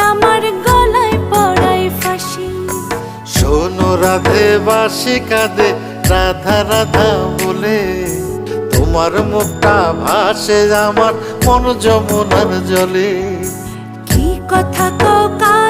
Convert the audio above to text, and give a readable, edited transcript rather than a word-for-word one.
আমার গলায় পড়াই ফাঁসি। শোনো রাধে বাঁশি কাঁদে রাধা রাধা বলে, তোমার মুখটা ভাসে আমার মন যমুনার জলে। কি কথা কও কার